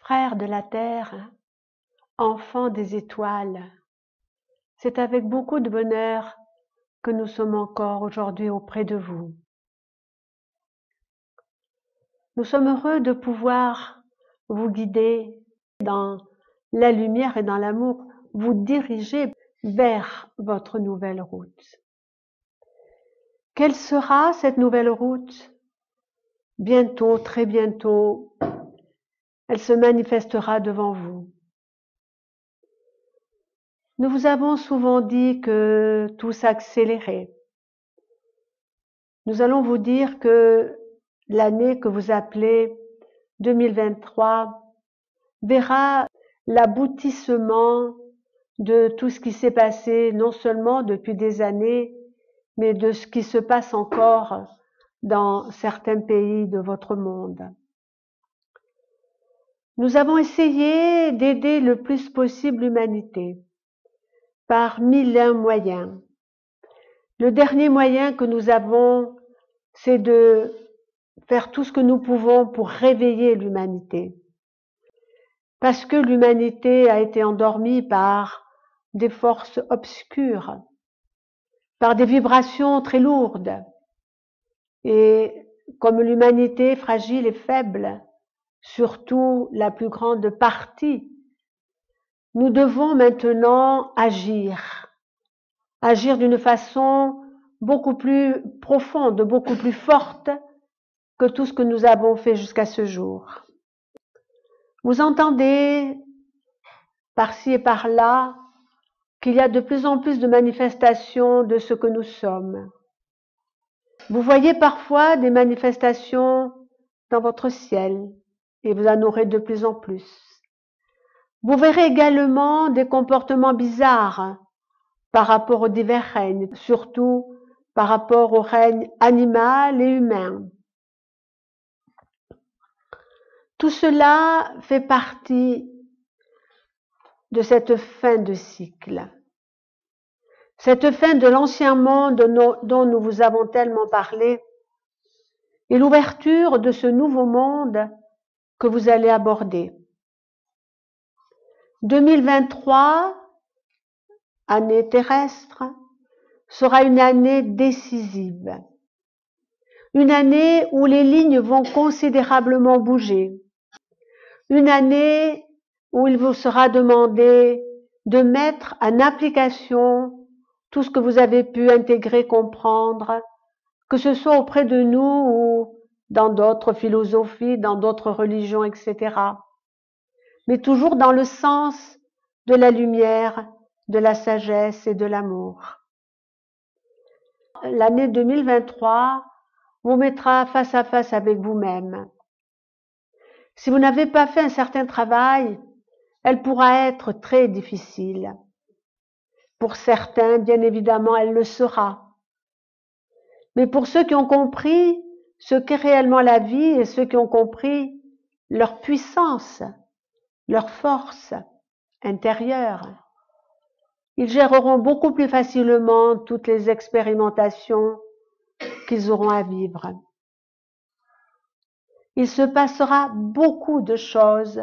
Frères de la terre, enfants des étoiles, c'est avec beaucoup de bonheur que nous sommes encore aujourd'hui auprès de vous. Nous sommes heureux de pouvoir vous guider dans la lumière et dans l'amour, vous diriger vers votre nouvelle route. Quelle sera cette nouvelle route? Bientôt, très bientôt, elle se manifestera devant vous. Nous vous avons souvent dit que tout s'accélérait. Nous allons vous dire que l'année que vous appelez 2023 verra l'aboutissement de tout ce qui s'est passé, non seulement depuis des années, mais de ce qui se passe encore dans certains pays de votre monde. Nous avons essayé d'aider le plus possible l'humanité par 1001 moyens. Le dernier moyen que nous avons, c'est de faire tout ce que nous pouvons pour réveiller l'humanité. Parce que l'humanité a été endormie par des forces obscures, par des vibrations très lourdes. Et comme l'humanité est fragile et faible, surtout la plus grande partie, nous devons maintenant agir d'une façon beaucoup plus profonde, beaucoup plus forte que tout ce que nous avons fait jusqu'à ce jour. Vous entendez par-ci et par-là qu'il y a de plus en plus de manifestations de ce que nous sommes. Vous voyez parfois des manifestations dans votre ciel et vous en aurez de plus en plus. Vous verrez également des comportements bizarres par rapport aux divers règnes, surtout par rapport au règne animal et humain. Tout cela fait partie de cette fin de cycle. Cette fin de l'ancien monde dont nous vous avons tellement parlé et l'ouverture de ce nouveau monde que vous allez aborder. 2023, année terrestre, sera une année décisive. Une année où les lignes vont considérablement bouger. Une année où il vous sera demandé de mettre en application tout ce que vous avez pu intégrer, comprendre, que ce soit auprès de nous ou dans d'autres philosophies, dans d'autres religions, etc. Mais toujours dans le sens de la lumière, de la sagesse et de l'amour. L'année 2023 vous mettra face à face avec vous-même. Si vous n'avez pas fait un certain travail, elle pourra être très difficile. Pour certains, bien évidemment, elle le sera. Mais pour ceux qui ont compris ce qu'est réellement la vie et ceux qui ont compris leur puissance, leur force intérieure, ils géreront beaucoup plus facilement toutes les expérimentations qu'ils auront à vivre. Il se passera beaucoup de choses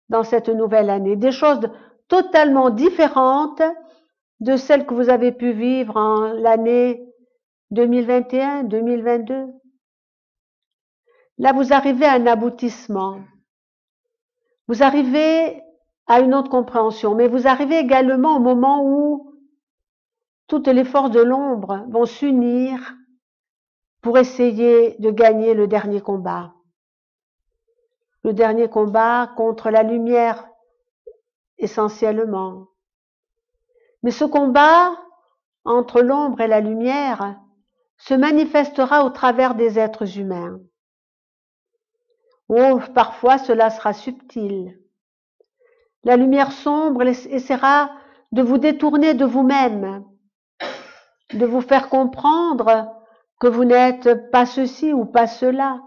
dans cette nouvelle année, des choses totalement différentes de celles que vous avez pu vivre en l'année 2021, 2022. Là, vous arrivez à un aboutissement. Vous arrivez à une autre compréhension, mais vous arrivez également au moment où toutes les forces de l'ombre vont s'unir pour essayer de gagner le dernier combat. Le dernier combat contre la lumière, essentiellement. Mais ce combat entre l'ombre et la lumière se manifestera au travers des êtres humains. Oh, parfois cela sera subtil. La lumière sombre essaiera de vous détourner de vous-même, de vous faire comprendre que vous n'êtes pas ceci ou pas cela,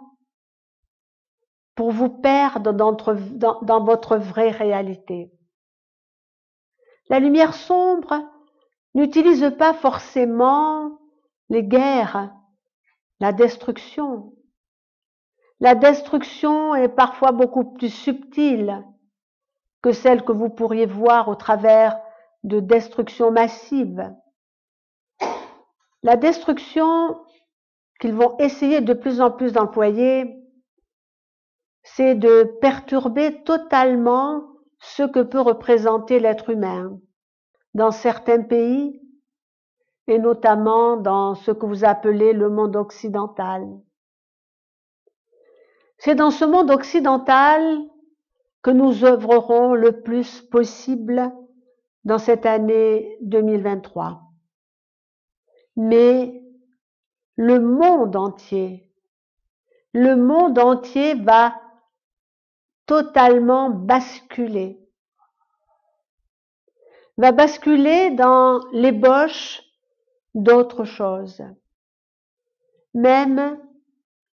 pour vous perdre dans votre vraie réalité. La lumière sombre n'utilise pas forcément les guerres, la destruction. La destruction est parfois beaucoup plus subtile que celle que vous pourriez voir au travers de destructions massives. La destruction qu'ils vont essayer de plus en plus d'employer, c'est de perturber totalement ce que peut représenter l'être humain dans certains pays et notamment dans ce que vous appelez le monde occidental. C'est dans ce monde occidental que nous œuvrerons le plus possible dans cette année 2023. Mais le monde entier va totalement basculer dans l'ébauche d'autre chose. Même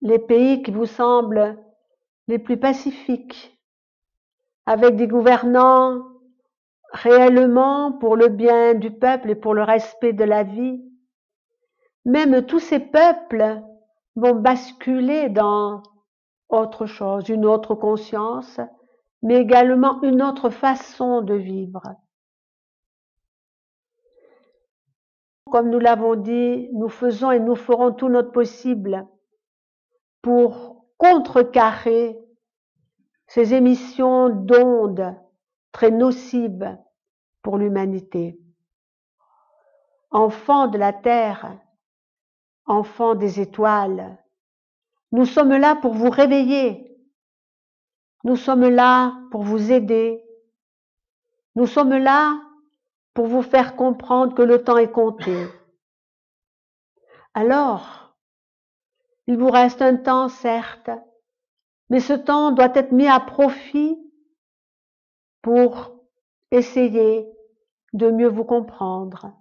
les pays qui vous semblent les plus pacifiques, avec des gouvernants réellement pour le bien du peuple et pour le respect de la vie, même tous ces peuples vont basculer dans autre chose, une autre conscience, mais également une autre façon de vivre. Comme nous l'avons dit, nous faisons et nous ferons tout notre possible pour contrecarrer ces émissions d'ondes très nocives pour l'humanité. Enfants de la terre, enfants des étoiles, nous sommes là pour vous réveiller. Nous sommes là pour vous aider. Nous sommes là pour vous faire comprendre que le temps est compté. Alors, il vous reste un temps, certes, mais ce temps doit être mis à profit pour essayer de mieux vous comprendre,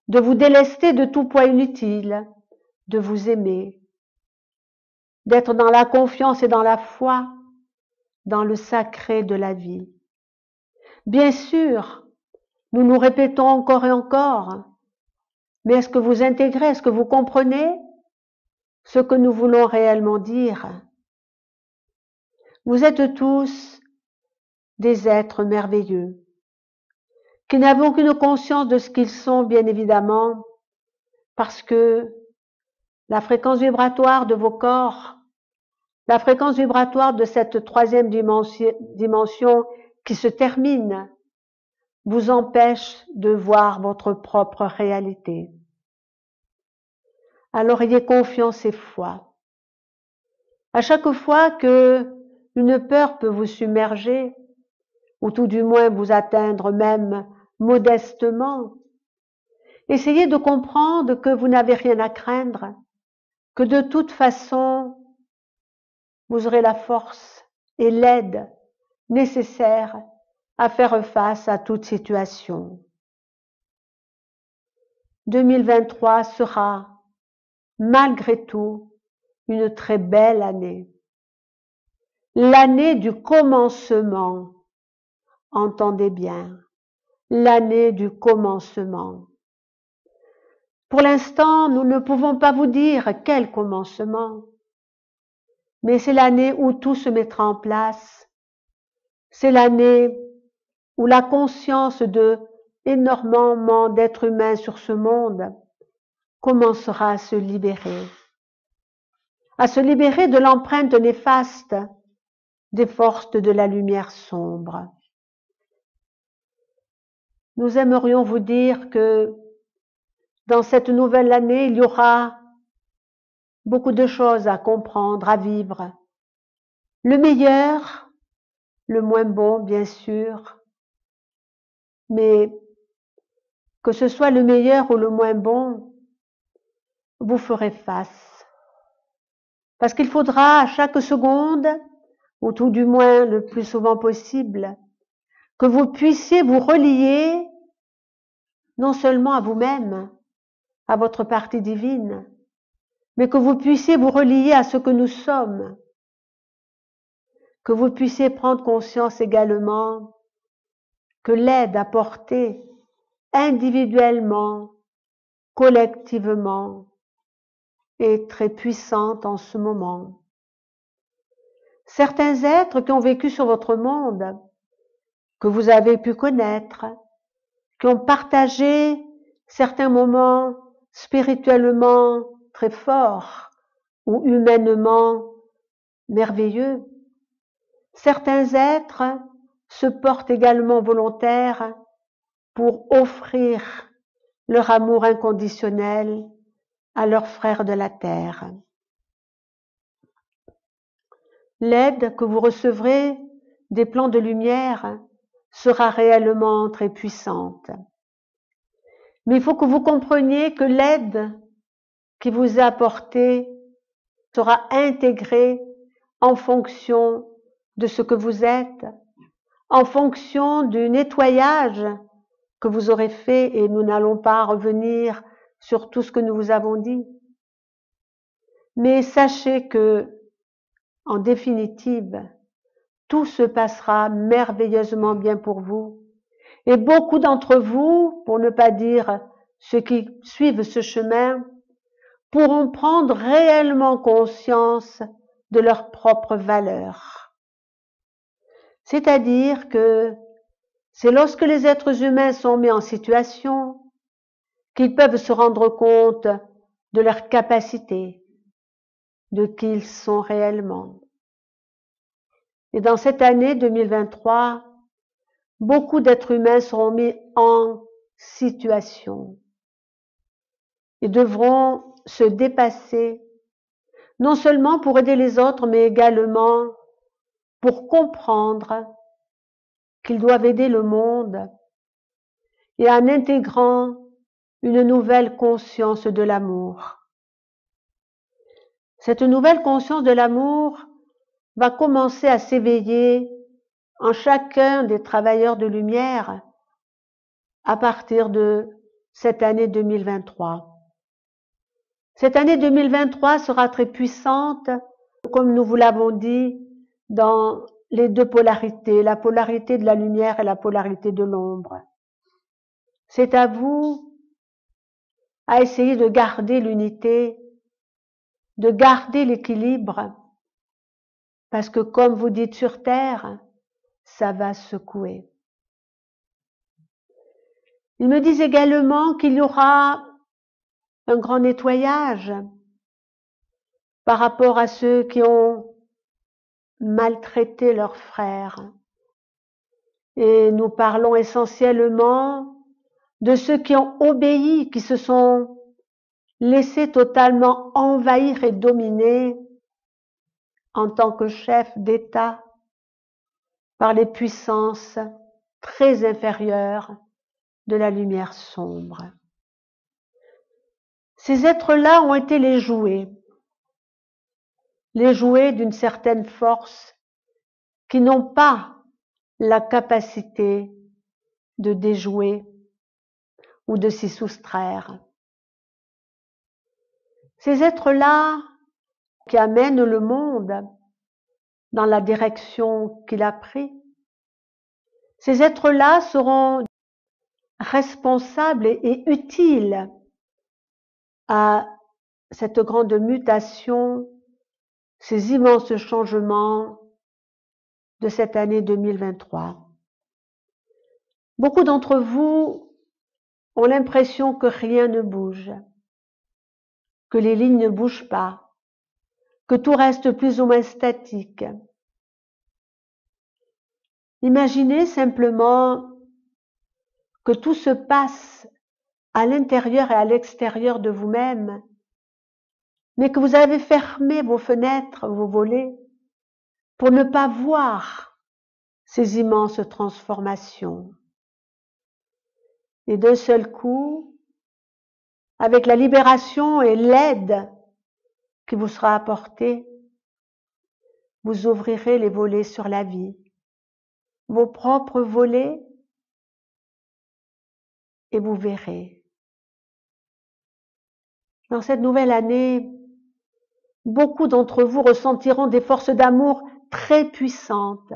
de vous délester de tout poids inutile, de vous aimer, d'être dans la confiance et dans la foi, dans le sacré de la vie. Bien sûr, nous nous répétons encore et encore, mais est-ce que vous intégrez, est-ce que vous comprenez ce que nous voulons réellement dire? Vous êtes tous des êtres merveilleux, qui n'avons aucune conscience de ce qu'ils sont, bien évidemment, parce que la fréquence vibratoire de vos corps, la fréquence vibratoire de cette troisième dimension qui se termine, vous empêche de voir votre propre réalité. Alors ayez confiance et foi. À chaque fois que une peur peut vous submerger, ou tout du moins vous atteindre même modestement, essayez de comprendre que vous n'avez rien à craindre, que de toute façon, vous aurez la force et l'aide nécessaire à faire face à toute situation. 2023 sera, malgré tout, une très belle année. L'année du commencement. Entendez bien, l'année du commencement. Pour l'instant, nous ne pouvons pas vous dire quel commencement, mais c'est l'année où tout se mettra en place. C'est l'année où la conscience de énormément d'êtres humains sur ce monde commencera à se libérer de l'empreinte néfaste des forces de la lumière sombre. Nous aimerions vous dire que dans cette nouvelle année, il y aura beaucoup de choses à comprendre, à vivre. Le meilleur, le moins bon, bien sûr, mais que ce soit le meilleur ou le moins bon, vous ferez face. Parce qu'il faudra à chaque seconde, ou tout du moins le plus souvent possible, que vous puissiez vous relier non seulement à vous-même, à votre partie divine, mais que vous puissiez vous relier à ce que nous sommes, que vous puissiez prendre conscience également que l'aide apportée individuellement, collectivement, est très puissante en ce moment. certains êtres qui ont vécu sur votre monde, que vous avez pu connaître, qui ont partagé certains moments spirituellement très forts ou humainement merveilleux. Certains êtres se portent également volontaires pour offrir leur amour inconditionnel à leurs frères de la terre. L'aide que vous recevrez des plans de lumière sera réellement très puissante. Mais il faut que vous compreniez que l'aide qui vous est apportée sera intégrée en fonction de ce que vous êtes, en fonction du nettoyage que vous aurez fait, et nous n'allons pas revenir sur tout ce que nous vous avons dit. Mais sachez que, en définitive, tout se passera merveilleusement bien pour vous. Et beaucoup d'entre vous, pour ne pas dire ceux qui suivent ce chemin, pourront prendre réellement conscience de leur propre valeur. C'est-à-dire que c'est lorsque les êtres humains sont mis en situation qu'ils peuvent se rendre compte de leur capacité, de qui ils sont réellement. Et dans cette année 2023, beaucoup d'êtres humains seront mis en situation et devront se dépasser, non seulement pour aider les autres, mais également pour comprendre qu'ils doivent aider le monde, et en intégrant une nouvelle conscience de l'amour. Cette nouvelle conscience de l'amour va commencer à s'éveiller en chacun des travailleurs de lumière à partir de cette année 2023. Cette année 2023 sera très puissante, comme nous vous l'avons dit, dans les deux polarités, la polarité de la lumière et la polarité de l'ombre. C'est à vous à essayer de garder l'unité, de garder l'équilibre, parce que comme vous dites sur Terre, ça va secouer. Ils me disent également qu'il y aura un grand nettoyage par rapport à ceux qui ont maltraité leurs frères. Et nous parlons essentiellement de ceux qui ont obéi, qui se sont laissés totalement envahir et dominer en tant que chefs d'État par les puissances très inférieures de la lumière sombre. Ces êtres-là ont été les jouets d'une certaine force qui n'ont pas la capacité de déjouer ou de s'y soustraire. Ces êtres-là qui amènent le monde dans la direction qu'il a pris, ces êtres-là seront responsables et utiles à cette grande mutation, ces immenses changements de cette année 2023. Beaucoup d'entre vous ont l'impression que rien ne bouge, que les lignes ne bougent pas, que tout reste plus ou moins statique. Imaginez simplement que tout se passe à l'intérieur et à l'extérieur de vous-même, mais que vous avez fermé vos fenêtres, vos volets, pour ne pas voir ces immenses transformations. Et d'un seul coup, avec la libération et l'aide qui vous sera apportée, vous ouvrirez les volets sur la vie, vos propres volets, et vous verrez. Dans cette nouvelle année, beaucoup d'entre vous ressentiront des forces d'amour très puissantes,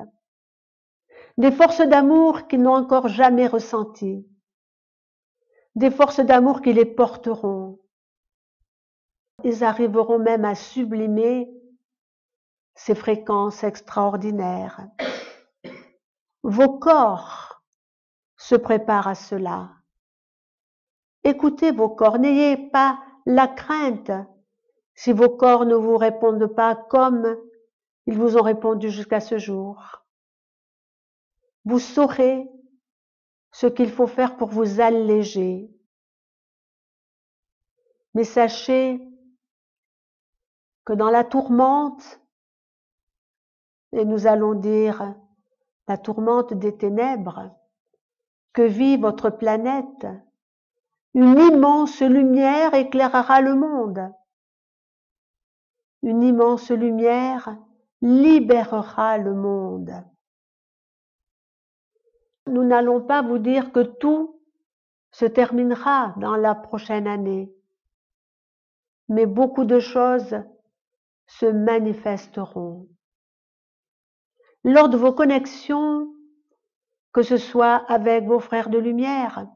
des forces d'amour qu'ils n'ont encore jamais ressenties, des forces d'amour qui les porteront. Ils arriveront même à sublimer ces fréquences extraordinaires. Vos corps se préparent à cela. Écoutez vos corps, n'ayez pas la crainte si vos corps ne vous répondent pas comme ils vous ont répondu jusqu'à ce jour. Vous saurez ce qu'il faut faire pour vous alléger. Mais sachez que dans la tourmente, et nous allons dire la tourmente des ténèbres, que vit votre planète, une immense lumière éclairera le monde. Une immense lumière libérera le monde. Nous n'allons pas vous dire que tout se terminera dans la prochaine année, mais beaucoup de choses se manifesteront. Lors de vos connexions, que ce soit avec vos frères de lumière,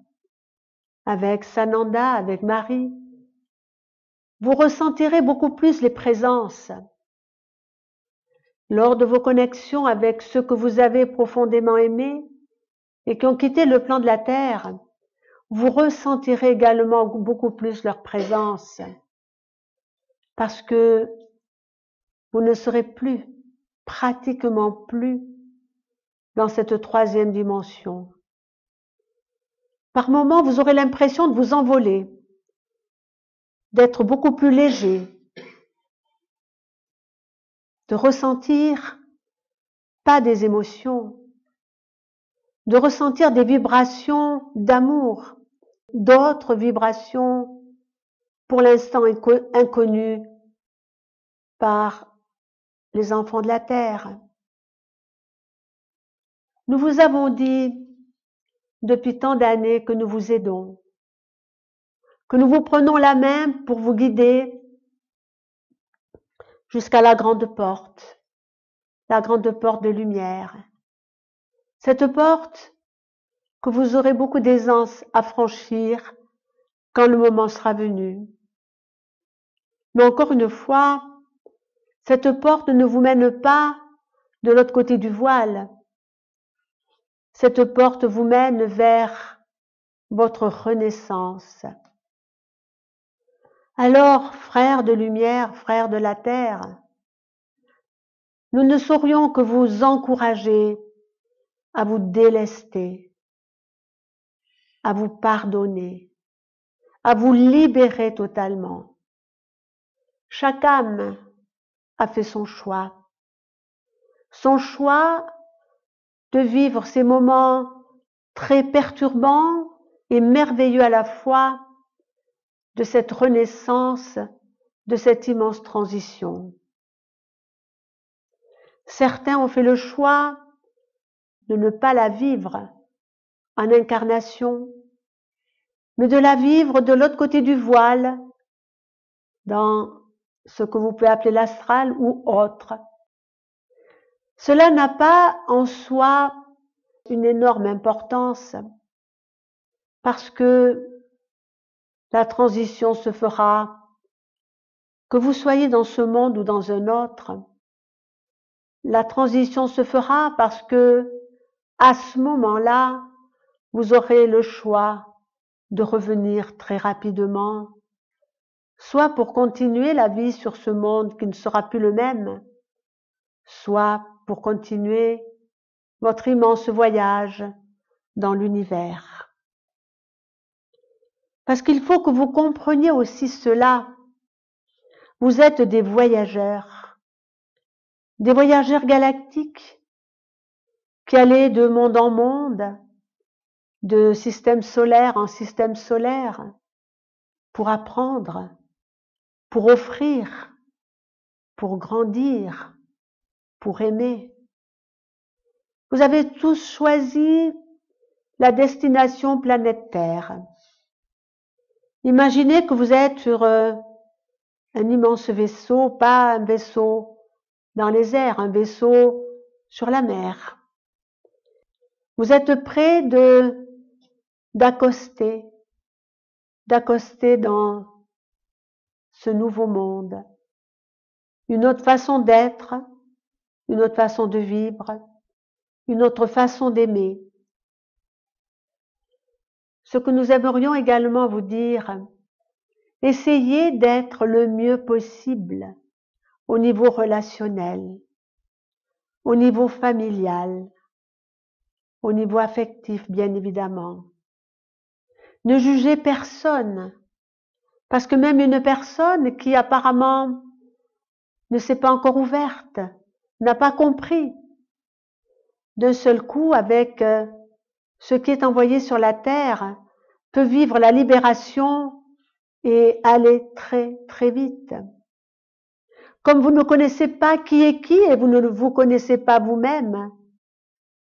avec Sananda, avec Marie, vous ressentirez beaucoup plus les présences. Lors de vos connexions avec ceux que vous avez profondément aimés et qui ont quitté le plan de la Terre, vous ressentirez également beaucoup plus leur présence parce que vous ne serez plus, pratiquement plus, dans cette troisième dimension. Par moments, vous aurez l'impression de vous envoler, d'être beaucoup plus léger, de ressentir pas des émotions, de ressentir des vibrations d'amour, d'autres vibrations pour l'instant inconnues par les enfants de la Terre. Nous vous avons dit depuis tant d'années que nous vous aidons, que nous vous prenons la main pour vous guider jusqu'à la grande porte de lumière. Cette porte que vous aurez beaucoup d'aisance à franchir quand le moment sera venu. Mais encore une fois, cette porte ne vous mène pas de l'autre côté du voile. Cette porte vous mène vers votre renaissance. Alors, frères de lumière, frères de la terre, nous ne saurions que vous encourager à vous délester, à vous pardonner, à vous libérer totalement. Chaque âme a fait son choix de vivre ces moments très perturbants et merveilleux à la fois de cette renaissance, de cette immense transition. Certains ont fait le choix de ne pas la vivre en incarnation, mais de la vivre de l'autre côté du voile, dans ce que vous pouvez appeler l'astral ou autre. Cela n'a pas en soi une énorme importance, parce que la transition se fera, que vous soyez dans ce monde ou dans un autre. La transition se fera parce que, à ce moment-là, vous aurez le choix de revenir très rapidement, soit pour continuer la vie sur ce monde qui ne sera plus le même, soit pour continuer votre immense voyage dans l'univers. Parce qu'il faut que vous compreniez aussi cela. Vous êtes des voyageurs galactiques qui allez de monde en monde, de système solaire en système solaire, pour apprendre, pour offrir, pour grandir, pour aimer. Vous avez tous choisi la destination planète Terre. Imaginez que vous êtes sur un immense vaisseau, pas un vaisseau dans les airs, un vaisseau sur la mer. Vous êtes prêt d'accoster dans ce nouveau monde. Une autre façon d'être, une autre façon de vivre, une autre façon d'aimer. Ce que nous aimerions également vous dire, essayez d'être le mieux possible au niveau relationnel, au niveau familial, au niveau affectif, bien évidemment. Ne jugez personne, parce que même une personne qui apparemment ne s'est pas encore ouverte, n'a pas compris, d'un seul coup, avec ce qui est envoyé sur la terre, peut vivre la libération et aller très très vite. Comme vous ne connaissez pas qui est qui et vous ne vous connaissez pas vous-même,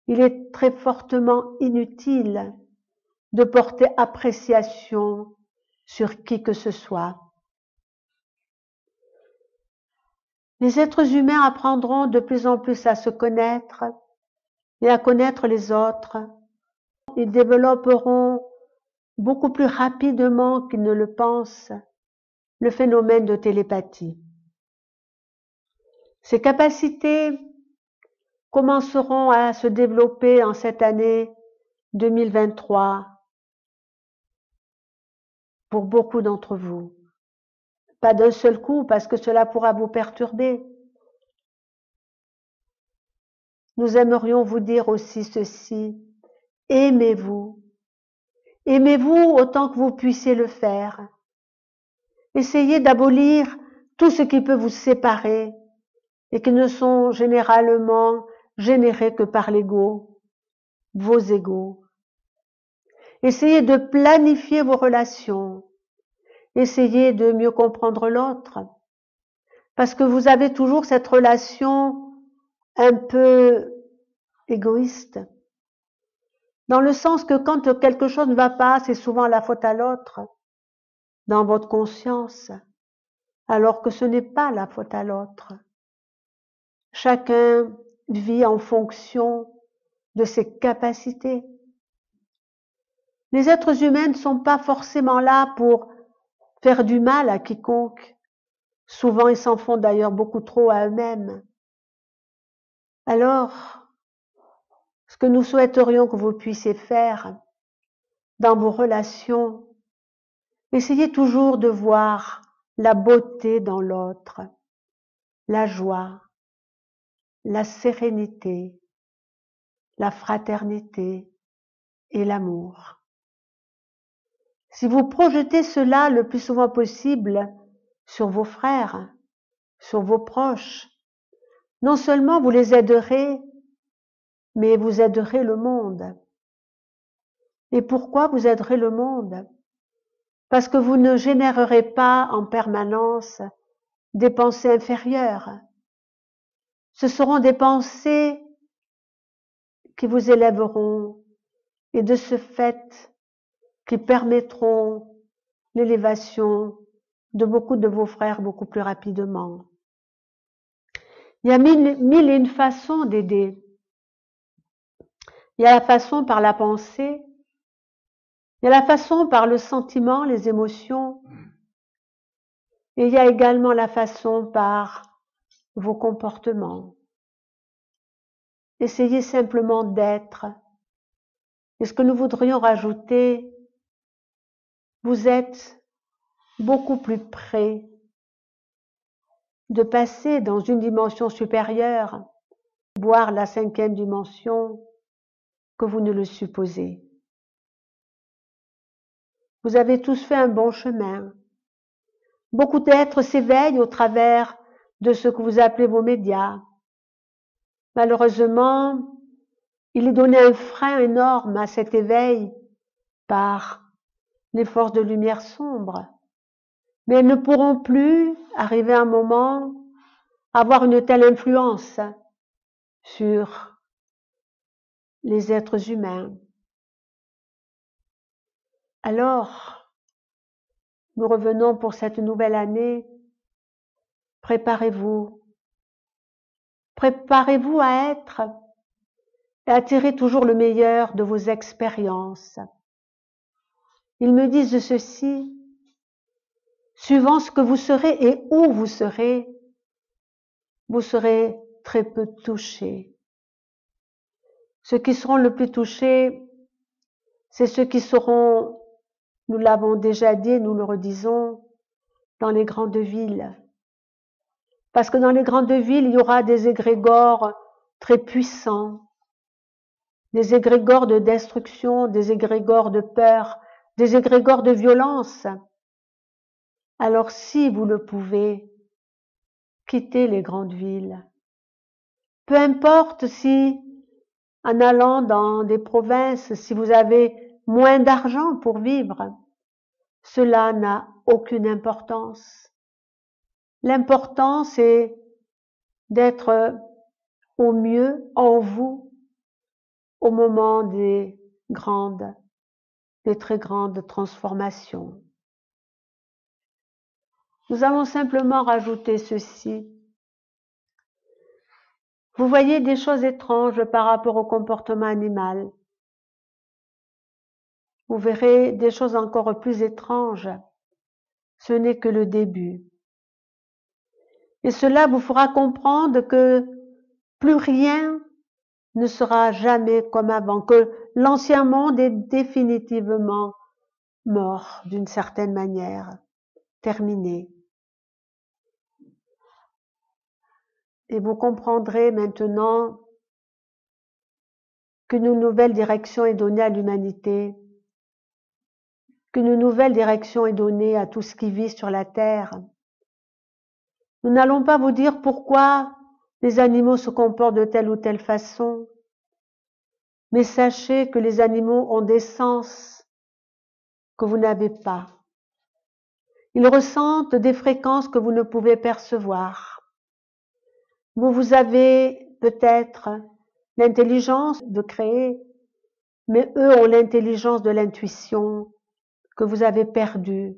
il est très fortement inutile de porter appréciation sur qui que ce soit. Les êtres humains apprendront de plus en plus à se connaître et à connaître les autres. Ils développeront beaucoup plus rapidement qu'ils ne le pensent le phénomène de télépathie. Ces capacités commenceront à se développer en cette année 2023 pour beaucoup d'entre vous. Pas d'un seul coup, parce que cela pourra vous perturber. Nous aimerions vous dire aussi ceci, aimez-vous. Aimez-vous autant que vous puissiez le faire. Essayez d'abolir tout ce qui peut vous séparer et qui ne sont généralement générés que par l'ego, vos égos. Essayez de planifier vos relations. Essayez de mieux comprendre l'autre. Parce que vous avez toujours cette relation un peu égoïste. Dans le sens que quand quelque chose ne va pas, c'est souvent la faute à l'autre, dans votre conscience, alors que ce n'est pas la faute à l'autre. Chacun vit en fonction de ses capacités. Les êtres humains ne sont pas forcément là pour faire du mal à quiconque. Souvent, ils s'en font d'ailleurs beaucoup trop à eux-mêmes. Alors, ce que nous souhaiterions que vous puissiez faire dans vos relations, essayez toujours de voir la beauté dans l'autre, la joie, la sérénité, la fraternité et l'amour. Si vous projetez cela le plus souvent possible sur vos frères, sur vos proches, non seulement vous les aiderez, mais vous aiderez le monde. Et pourquoi vous aiderez le monde? Parce que vous ne générerez pas en permanence des pensées inférieures. Ce seront des pensées qui vous élèveront et de ce fait qui permettront l'élévation de beaucoup de vos frères beaucoup plus rapidement. Il y a mille et une façons d'aider. Il y a la façon par la pensée, il y a la façon par le sentiment, les émotions, et il y a également la façon par vos comportements. Essayez simplement d'être. Et ce que nous voudrions rajouter, vous êtes beaucoup plus près de passer dans une dimension supérieure, voire la 5e dimension, que vous ne le supposez. Vous avez tous fait un bon chemin. Beaucoup d'êtres s'éveillent au travers de ce que vous appelez vos médias. Malheureusement, il est donné un frein énorme à cet éveil par les forces de lumière sombre. Mais elles ne pourront plus, arriver à un moment, avoir une telle influence sur les êtres humains. Alors, nous revenons pour cette nouvelle année. Préparez-vous. Préparez-vous à être et à tirer toujours le meilleur de vos expériences. Ils me disent ceci, suivant ce que vous serez et où vous serez très peu touchés. Ceux qui seront le plus touchés, c'est ceux qui seront, nous l'avons déjà dit, nous le redisons, dans les grandes villes. Parce que dans les grandes villes, il y aura des égrégores très puissants, des égrégores de destruction, des égrégores de peur, des égrégores de violence. Alors si vous le pouvez, quittez les grandes villes. Peu importe si, en allant dans des provinces, si vous avez moins d'argent pour vivre, cela n'a aucune importance. L'important, c'est d'être au mieux en vous au moment des très grandes transformations. Nous allons simplement rajouter ceci. Vous voyez des choses étranges par rapport au comportement animal. Vous verrez des choses encore plus étranges. Ce n'est que le début. Et cela vous fera comprendre que plus rien ne sera jamais comme avant, que l'ancien monde est définitivement mort d'une certaine manière, terminé. Et vous comprendrez maintenant qu'une nouvelle direction est donnée à l'humanité, qu'une nouvelle direction est donnée à tout ce qui vit sur la terre. Nous n'allons pas vous dire pourquoi les animaux se comportent de telle ou telle façon, mais sachez que les animaux ont des sens que vous n'avez pas. Ils ressentent des fréquences que vous ne pouvez percevoir. Vous avez peut-être l'intelligence de créer, mais eux ont l'intelligence de l'intuition que vous avez perdue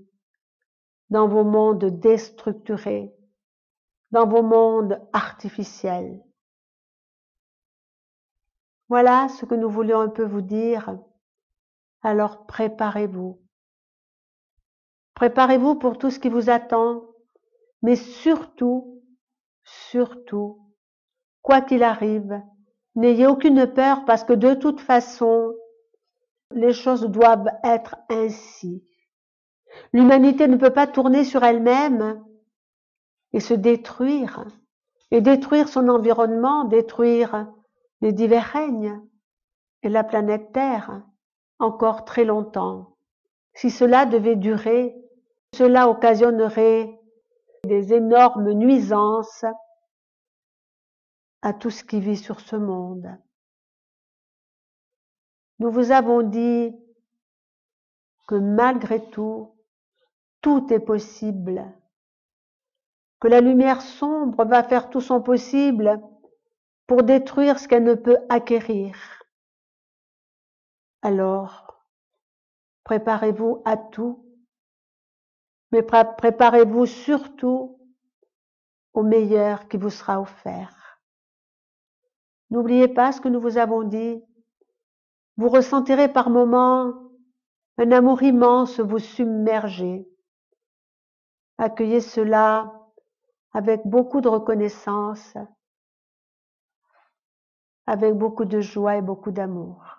dans vos mondes déstructurés, dans vos mondes artificiels. Voilà ce que nous voulions un peu vous dire. Alors préparez-vous. Préparez-vous pour tout ce qui vous attend, mais surtout, quoi qu'il arrive, n'ayez aucune peur parce que de toute façon, les choses doivent être ainsi. L'humanité ne peut pas tourner sur elle-même et se détruire, et détruire son environnement, détruire les divers règnes et la planète Terre encore très longtemps. Si cela devait durer, cela occasionnerait des énormes nuisances à tout ce qui vit sur ce monde. Nous vous avons dit que malgré tout, tout est possible, que la lumière sombre va faire tout son possible pour détruire ce qu'elle ne peut acquérir. Alors, préparez-vous à tout, mais préparez-vous surtout au meilleur qui vous sera offert. N'oubliez pas ce que nous vous avons dit. Vous ressentirez par moments un amour immense vous submerger. Accueillez cela avec beaucoup de reconnaissance, avec beaucoup de joie et beaucoup d'amour.